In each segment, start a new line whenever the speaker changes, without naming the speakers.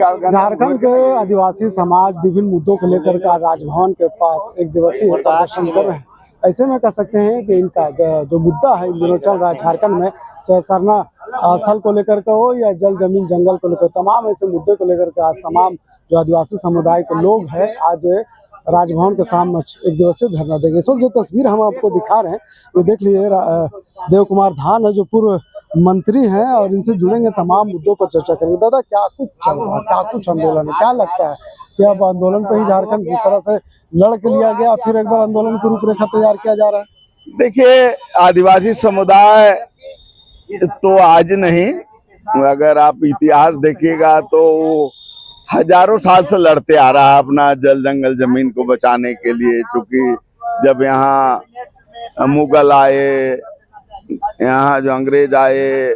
झारखंड के आदिवासी समाज विभिन्न मुद्दों को लेकर का राजभवन के पास एक दिवसीय प्रदर्शन कर रहे हैं। ऐसे में कह सकते हैं कि इनका जो मुद्दा है इन दिनों चल रहा है झारखंड में, चाहे सरना स्थल को लेकर के हो या जल जमीन जंगल को लेकर, तमाम ऐसे मुद्दे को लेकर के आज तमाम जो आदिवासी समुदाय के लोग हैं आज राजभवन के सामने एक दिवसीय धरना देंगे। इस वक्त जो तस्वीर हम आपको दिखा रहे हैं ये देख लीजिए, देव कुमार धान है जो पूर्व मंत्री हैं और इनसे जुड़ेंगे, तमाम मुद्दों पर चर्चा करेंगे। दादा, क्या कुछ चल रहा है, क्या कुछ आंदोलन है, क्या लगता है कि अब आंदोलन पे ही झारखंड जिस तरह से लड़ के लिया गया फिर एक बार आंदोलन की रूपरेखा तैयार किया जा रहा है?
देखिए, आदिवासी समुदाय तो आज नहीं, अगर आप इतिहास देखिएगा तो हजारों साल से लड़ते आ रहा है अपना जल जंगल जमीन को बचाने के लिए। चूंकि जब यहाँ मुगल आए, यहाँ जो अंग्रेज आए,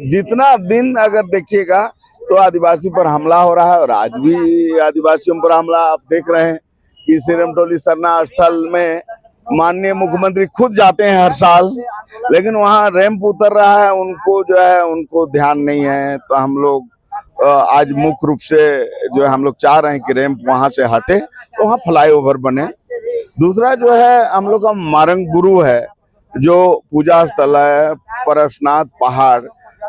जितना दिन अगर देखिएगा तो आदिवासी पर हमला हो रहा है और आज भी आदिवासियों पर हमला आप देख रहे हैं कि सिरमटोली सरना स्थल में माननीय मुख्यमंत्री खुद जाते हैं हर साल, लेकिन वहाँ रैंप उतर रहा है, उनको जो है उनको ध्यान नहीं है। तो हम लोग आज मुख्य रूप से जो है हम लोग चाह रहे हैं कि रैंप वहाँ से हटे तो वहाँ फ्लाईओवर बने। दूसरा जो है हम लोग का मारंग गुरु है जो पूजा स्थल है, परशनाथ पहाड़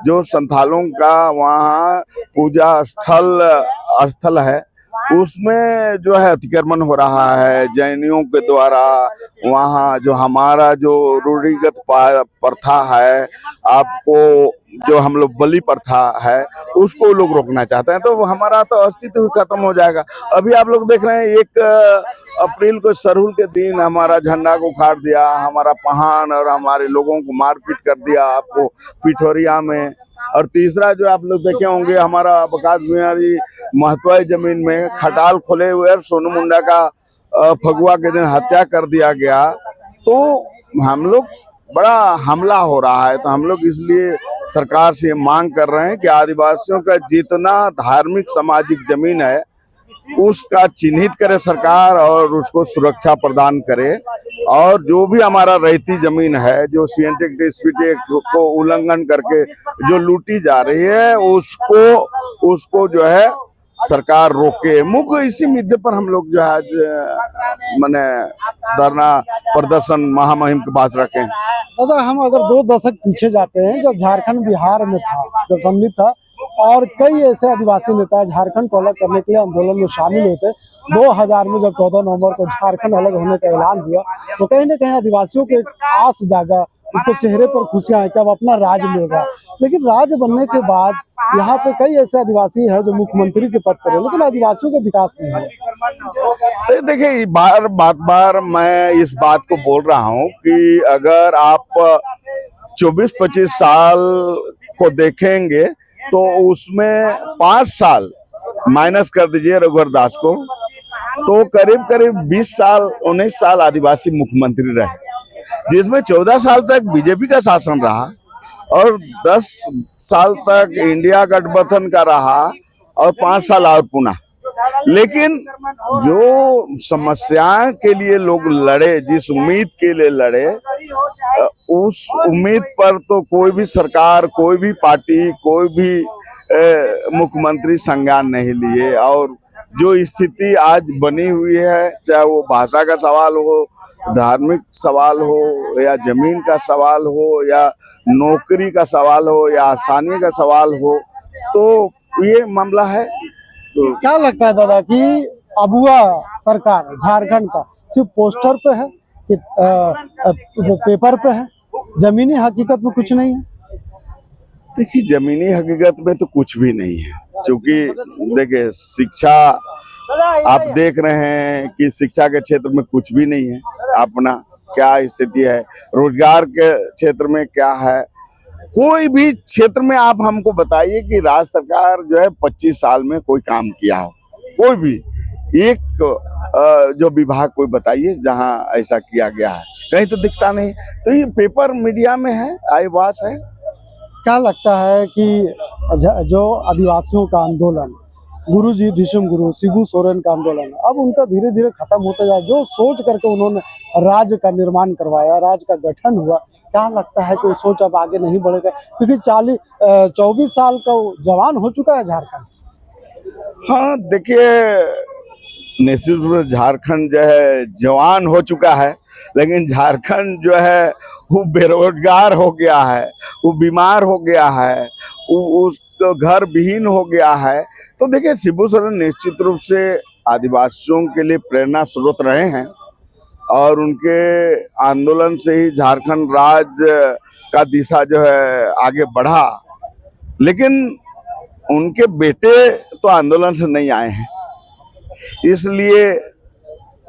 जो संथालों का वहाँ पूजा स्थल है, उसमें जो है अतिक्रमण हो रहा है जैनियों के द्वारा। वहाँ जो हमारा जो रूढ़िगत प्रथा है, आपको जो हम लोग बलि प्रथा है उसको लोग रोकना चाहते हैं, तो हमारा तो अस्तित्व खत्म हो जाएगा। अभी आप लोग देख रहे हैं 1 अप्रैल को सरहुल के दिन हमारा झंडा को उखाड़ दिया, हमारा पहान और हमारे लोगों को मारपीट कर दिया आपको पिठोरिया में। और तीसरा जो आप लोग देखे होंगे, हमारा बकास बिहारी महतवाई जमीन में खटाल खोले हुए और सोनू मुंडा का फगुआ के दिन हत्या कर दिया गया। तो हम लोग बड़ा हमला हो रहा है, तो हम लोग इसलिए सरकार से मांग कर रहे हैं कि आदिवासियों का जितना धार्मिक सामाजिक जमीन है उसका चिन्हित करे सरकार और उसको सुरक्षा प्रदान करे। और जो भी हमारा रहती जमीन है जो सीएनटी डिस्प्यूट को उल्लंघन करके जो लूटी जा रही है उसको जो है सरकार रोके। मुख्य इसी मुद्दे पर हम लोग जो है आज मैंने धरना प्रदर्शन महामहिम के पास रखे।
दादा, हम अगर 2 दशक पीछे जाते हैं जब झारखंड बिहार में था, जब सम्मिलित था और कई ऐसे आदिवासी नेता झारखंड को अलग करने के लिए आंदोलन में शामिल हुए थे। 2000 में जब 14 नवंबर को झारखंड अलग होने का ऐलान हुआ तो कहीं न कहीं आदिवासियों के एक आस जागा, उसके चेहरे पर खुशियां हैं कि अब अपना राज मिल रहा है। लेकिन राज बनने के बाद यहाँ पे कई ऐसे आदिवासी है जो मुख्यमंत्री के पद पर है, लेकिन आदिवासियों का विकास नहीं है।
देखिए, बार मैं इस बात को बोल रहा हूँ कि अगर आप 24-25 साल को देखेंगे तो उसमें 5 साल माइनस कर दीजिए रघुवर दास को, तो करीब 20 साल 19 साल आदिवासी मुख्यमंत्री रहे, जिसमें 14 साल तक बीजेपी का शासन रहा और 10 साल तक इंडिया गठबंधन का रहा और 5 साल और पुनः। लेकिन जो समस्याएं के लिए लोग लड़े, जिस उम्मीद के लिए लड़े, उस उम्मीद पर तो कोई भी सरकार, कोई भी पार्टी, कोई भी मुख्यमंत्री संज्ञान नहीं लिए। और जो स्थिति आज बनी हुई है, चाहे वो भाषा का सवाल हो, धार्मिक सवाल हो, या जमीन का सवाल हो, या नौकरी का सवाल हो, या स्थानीय का सवाल हो, तो ये मामला है।
तो क्या लगता है दादा कि अबुआ सरकार झारखंड का सिर्फ पोस्टर पे है कि पेपर पे है, जमीनी हकीकत में कुछ नहीं है?
देखिए, जमीनी हकीकत में तो कुछ भी नहीं है, क्योंकि देखिए शिक्षा आप देख रहे हैं कि शिक्षा के क्षेत्र में कुछ भी नहीं है। अपना क्या स्थिति है, रोजगार के क्षेत्र में क्या है, कोई भी क्षेत्र में आप हमको बताइए कि राज्य सरकार जो है 25 साल में कोई काम किया हो, कोई भी एक जो विभाग कोई बताइए जहां ऐसा किया गया है, कहीं तो दिखता नहीं। तो ये पेपर मीडिया में है, आईवास है।
क्या लगता है कि जो आदिवासियों का आंदोलन, गुरुजी ऋषम गुरु शिबू सोरेन का आंदोलन, अब उनका धीरे धीरे खत्म होता जा, जो सोच करके उन्होंने राज्य का निर्माण करवाया, राज्य का गठन हुआ, क्या लगता है कि वो सोच अब आगे नहीं बढ़ेगा? क्योंकि 24 साल का जवान हो चुका है झारखंड।
हाँ देखिए, निश्चित रूप से झारखंड जो है जवान हो चुका है, लेकिन झारखंड जो है वो बेरोजगार हो गया है, वो बीमार हो गया है, वो उसको घर विहीन हो गया है। तो देखिए, शिबू सोरेन निश्चित रूप से आदिवासियों के लिए प्रेरणा स्रोत रहे हैं और उनके आंदोलन से ही झारखंड राज्य का दिशा जो है आगे बढ़ा। लेकिन उनके बेटे तो आंदोलन से नहीं आए हैं, इसलिए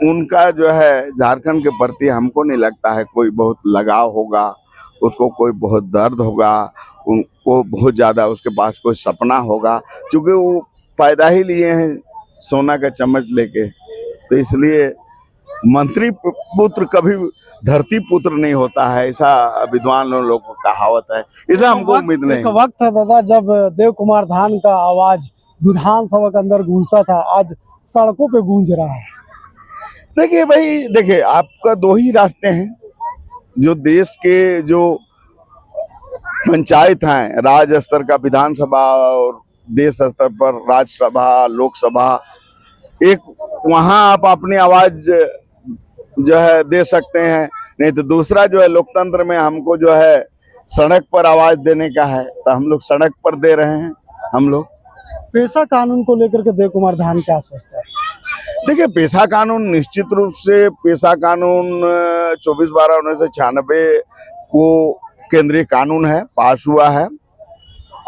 उनका जो है झारखंड के प्रति हमको नहीं लगता है कोई बहुत लगाव होगा, उसको कोई बहुत दर्द होगा, उनको बहुत ज़्यादा उसके पास कोई सपना होगा, क्योंकि वो पैदा ही लिए हैं सोना का चम्मच लेके। तो इसलिए मंत्री पुत्र कभी धरती पुत्र नहीं होता है, ऐसा विद्वान लोगों को कहावत है, इसलिए हमको उम्मीद नहीं।
एक वक्त था दादा जब देव कुमार धान का आवाज विधानसभा के अंदर गूंजता था, आज सड़कों पे गूंज रहा है।
देखिए भाई, देखिए आपका दो ही रास्ते हैं, जो देश के जो पंचायत हैं, राज्य स्तर का विधानसभा और देश स्तर पर राज्यसभा लोकसभा, एक वहां आप अपनी आवाज जो है दे सकते हैं, नहीं तो दूसरा जो है लोकतंत्र में हमको जो है सड़क पर आवाज देने का है, तो हम लोग सड़क पर दे रहे हैं। हम लोग
पेशा कानून को लेकर के देव कुमार धान क्या सोचता है?
देखिए, पेशा कानून निश्चित रूप से पेशा कानून 24/12/1996 को केंद्रीय कानून है, पास हुआ है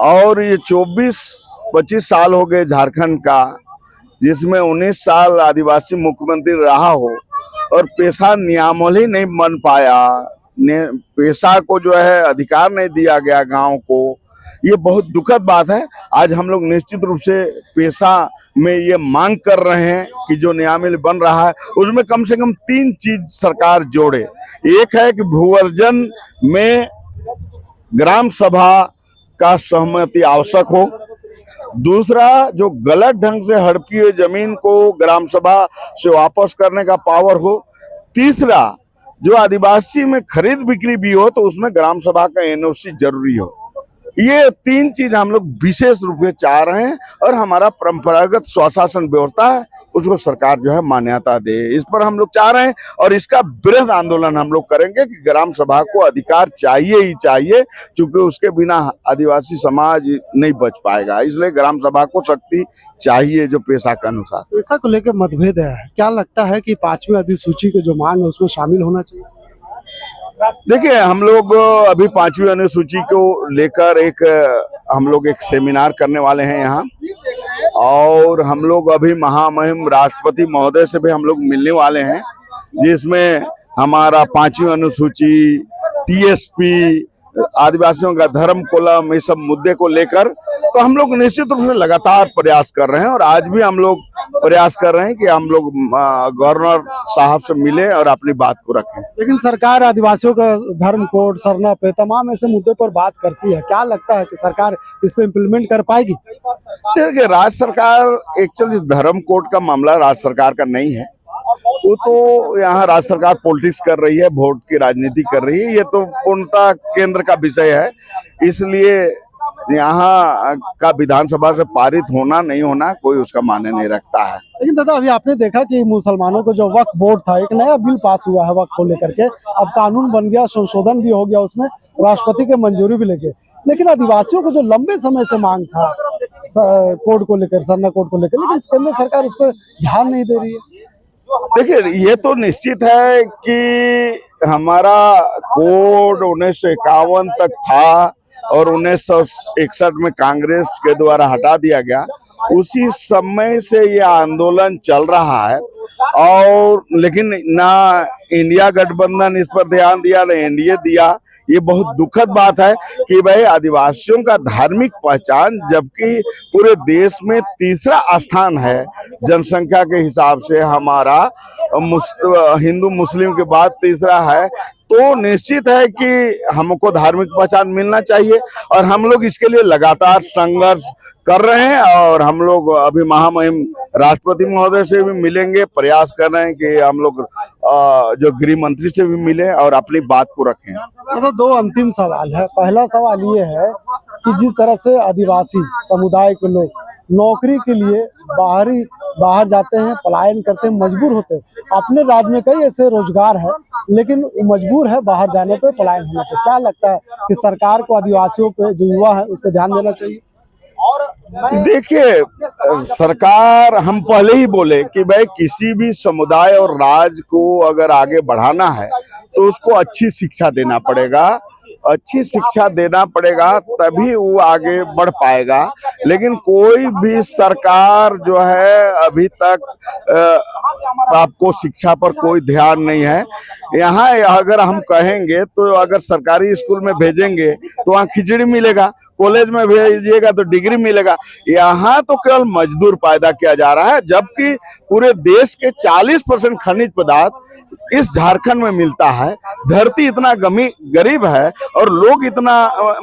और ये 24-25 साल हो गए झारखंड का, जिसमें 19 साल आदिवासी मुख्यमंत्री रहा हो और पेशा नियमावली नहीं बन पाया, पेशा को जो है अधिकार नहीं दिया गया गांव को। ये बहुत दुखद बात है। आज हम लोग निश्चित रूप से पेशा में ये मांग कर रहे हैं कि जो नियमावली बन रहा है उसमें कम से कम 3 चीज सरकार जोड़े। एक है कि भूअर्जन में ग्राम सभा का सहमति आवश्यक हो, दूसरा जो गलत ढंग से हड़पी हुई जमीन को ग्राम सभा से वापस करने का पावर हो, तीसरा जो आदिवासी में खरीद बिक्री भी हो तो उसमें ग्राम सभा का एनओसी जरूरी हो। ये 3 चीज हम लोग विशेष रूप से चाह रहे हैं और हमारा परंपरागत स्वशासन व्यवस्था है उसको सरकार जो है मान्यता दे, इस पर हम लोग चाह रहे हैं और इसका वृहद आंदोलन हम लोग करेंगे कि ग्राम सभा को अधिकार चाहिए ही चाहिए, क्योंकि उसके बिना आदिवासी समाज नहीं बच पाएगा। इसलिए ग्राम सभा को शक्ति चाहिए जो पेशा के अनुसार।
पेशा को लेकर मतभेद है, क्या लगता है कि 5वीं अधिसूची के जो मांग है उसमें शामिल होना चाहिए?
देखिए, हम लोग अभी 5वीं अनुसूची को लेकर हम लोग एक सेमिनार करने वाले हैं यहाँ, और हम लोग अभी महामहिम राष्ट्रपति महोदय से भी हम लोग मिलने वाले हैं, जिसमें हमारा 5वीं अनुसूची, टीएसपी, आदिवासियों का धर्म कोलम, इस सब मुद्दे को लेकर तो हम लोग निश्चित रूप से लगातार प्रयास कर रहे हैं और आज भी हम लोग प्रयास कर रहे हैं कि हम लोग गवर्नर साहब से मिले और अपनी बात को रखें।
लेकिन सरकार आदिवासियों का धर्म कोड, सरना पे, तमाम ऐसे मुद्दे पर बात करती है, क्या लगता है कि सरकार इस पे इम्प्लीमेंट कर पाएगी?
देखिए, राज्य सरकार एक्चुअली इस धर्म कोड का मामला राज्य सरकार का नहीं है, वो तो यहाँ राज्य सरकार पॉलिटिक्स कर रही है, वोट की राजनीति कर रही है, ये तो पूर्णतः केंद्र का विषय है। इसलिए यहाँ का विधानसभा से पारित होना नहीं होना कोई उसका मायने नहीं रखता है।
लेकिन दादा, अभी आपने देखा कि मुसलमानों को जो वक्फ बोर्ड था, एक नया बिल पास हुआ है वक्फ को लेकर के, अब कानून बन गया, संशोधन भी हो गया उसमें, राष्ट्रपति की मंजूरी भी लेके। लेकिन आदिवासियों को जो लंबे समय से मांग था कोड को लेकर, सरना कोड को लेकर, लेकिन केंद्र सरकार उस पर ध्यान नहीं दे रही है।
देखिए, ये तो निश्चित है कि हमारा कोड 1951 तक था और 1961 में कांग्रेस के द्वारा हटा दिया गया। उसी समय से ये आंदोलन चल रहा है और लेकिन ना इंडिया गठबंधन इस पर ध्यान दिया, ना एनडीए दिया। ये बहुत दुखद बात है कि भाई आदिवासियों का धार्मिक पहचान, जबकि पूरे देश में तीसरा स्थान है जनसंख्या के हिसाब से, हमारा हिंदू मुस्लिम के बाद तीसरा है, तो निश्चित है कि हमको धार्मिक पहचान मिलना चाहिए और हम लोग इसके लिए लगातार संघर्ष कर रहे हैं और हम लोग अभी महामहिम राष्ट्रपति महोदय से भी मिलेंगे, प्रयास कर रहे हैं कि हम लोग जो गृह मंत्री से भी मिले और अपनी बात को रखें।
तो 2 अंतिम सवाल है। पहला सवाल ये है कि जिस तरह से आदिवासी समुदाय के लोग नौकरी के लिए बाहर जाते हैं, पलायन करते हैं, मजबूर होते हैं। अपने राज्य में कई ऐसे रोजगार है, लेकिन वो मजबूर है बाहर जाने पे, पलायन होने पे। क्या लगता है कि सरकार को आदिवासियों पे, जो युवा है, उस पर ध्यान देना चाहिए?
देखिए, सरकार, हम पहले ही बोले कि भाई किसी भी समुदाय और राज्य को अगर आगे बढ़ाना है तो उसको अच्छी शिक्षा देना पड़ेगा। अच्छी शिक्षा देना पड़ेगा तभी वो आगे बढ़ पाएगा। लेकिन कोई भी सरकार जो है अभी तक आपको शिक्षा पर कोई ध्यान नहीं है। यहाँ अगर हम कहेंगे तो अगर सरकारी स्कूल में भेजेंगे तो वहाँ खिचड़ी मिलेगा, कॉलेज में भेजिएगा तो डिग्री मिलेगा। यहाँ तो केवल मजदूर पैदा किया जा रहा है, जबकि पूरे देश के 40% खनिज पदार्थ इस झारखंड में मिलता है। धरती इतना गरीब है और लोग इतना,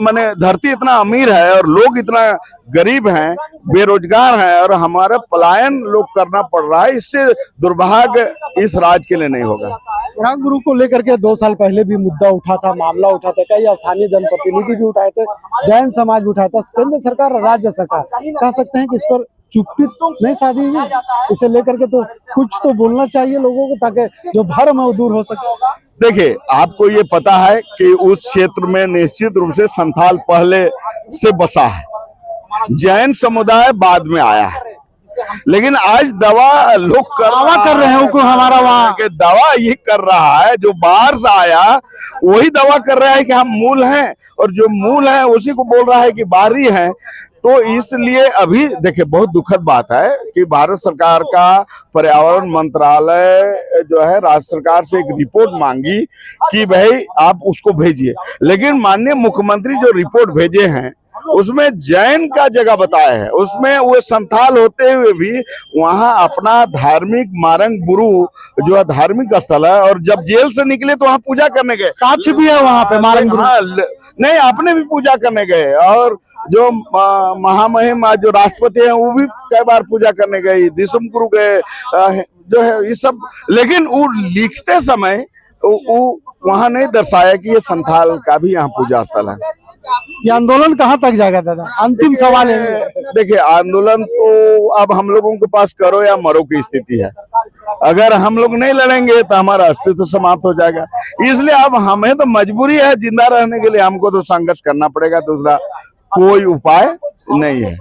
माने धरती इतना अमीर है और लोग इतना गरीब हैं, बेरोजगार हैं, और हमारा पलायन लोग करना पड़ रहा है। इससे दुर्भाग्य इस राज्य के लिए नहीं होगा।
राजगुरु को लेकर के 2 साल पहले भी मुद्दा उठा था, मामला उठा था, कई स्थानीय जनप्रतिनिधि भी उठाए थे, जैन समाज भी उठाया था। केंद्र सरकार और राज्य सरकार कह सकते हैं कि इस पर चुप्पी नहीं साधी हुई। इसे लेकर के तो कुछ तो बोलना चाहिए लोगों को, ताकि जो भ्रम है वो दूर हो सके।
देखिए, आपको ये पता है कि उस क्षेत्र में निश्चित रूप से संथाल पहले से बसा है, जैन समुदाय बाद में आया है। लेकिन आज दावा लोग कर रहे हैं कि हमारा वहाँ के दावा ये कर रहा है, जो बाहर से आया वही दावा कर रहा है कि हम मूल हैं, और जो मूल है उसी को बोल रहा है कि बाहरी हैं। तो इसलिए अभी देखिए, बहुत दुखद बात है कि भारत सरकार का पर्यावरण मंत्रालय जो है राज्य सरकार से एक रिपोर्ट मांगी कि भाई आप उसको भेजिए, लेकिन माननीय मुख्यमंत्री जो रिपोर्ट भेजे हैं उसमें जैन का जगह बताया है। उसमें वो संथाल होते हुए भी वहां अपना धार्मिक मारंग बुरु जो है धार्मिक स्थल है, और जब जेल से निकले तो वहां पूजा करने गए।
साक्ष्य भी है वहां पे मारंग बुरु।
नहीं, अपने भी पूजा करने गए, और जो महामहिम आज जो राष्ट्रपति हैं वो भी कई बार पूजा करने गए, दिसम गुरु गए, जो है ये सब। लेकिन वो लिखते समय वो वहां नहीं दर्शाया कि ये संथाल का भी यहाँ पूजा स्थल है।
ये आंदोलन कहाँ तक जाएगा दादा? अंतिम सवाल है।
देखिए, आंदोलन तो अब हम लोगों के पास करो या मरो की स्थिति है। अगर हम लोग नहीं लड़ेंगे तो हमारा अस्तित्व समाप्त हो जाएगा। इसलिए अब हमें तो मजबूरी है, जिंदा रहने के लिए हमको तो संघर्ष करना पड़ेगा, दूसरा कोई उपाय नहीं है।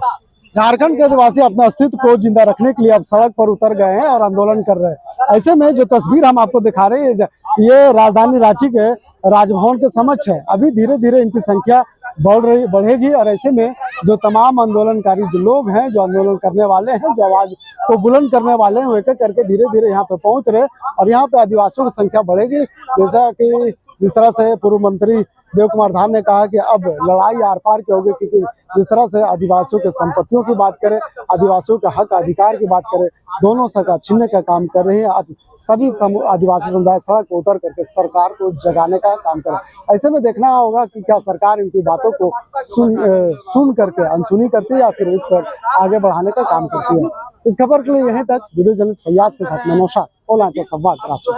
झारखंड के आदिवासी अपने अस्तित्व को जिंदा रखने के लिए अब सड़क पर उतर गए हैं और आंदोलन कर रहे हैं। ऐसे में जो तस्वीर हम आपको दिखा रहे हैं, ये राजधानी रांची के राजभवन के समक्ष है। अभी धीरे धीरे इनकी संख्या बढ़ेगी, और ऐसे में जो तमाम आंदोलनकारी जो लोग हैं, जो आंदोलन करने वाले हैं, जो आवाज को बुलंद करने वाले हैं, वो एक एक करके धीरे धीरे यहाँ पे पहुंच रहे, और यहाँ पे आदिवासियों की संख्या बढ़ेगी। जैसा कि जिस तरह से पूर्व मंत्री देव कुमार धान ने कहा कि अब लड़ाई आर पार की होगी, क्योंकि जिस तरह से आदिवासियों के संपत्तियों की बात करें, आदिवासियों के हक अधिकार की बात करें, दोनों सरकार छीनने का काम कर रही है। अब सभी आदिवासी समुदाय सड़क पर उतर करके सरकार को जगाने का काम करें। ऐसे में देखना होगा कि क्या सरकार इनकी बातों को सुन करके अनसुनी करती है या फिर उस पर आगे बढ़ाने का काम करती है। इस खबर के लिए यहीं तक वीडियो जर्नलिस्ट फैयाज के साथ मैं नौशाद, संवाद रांची।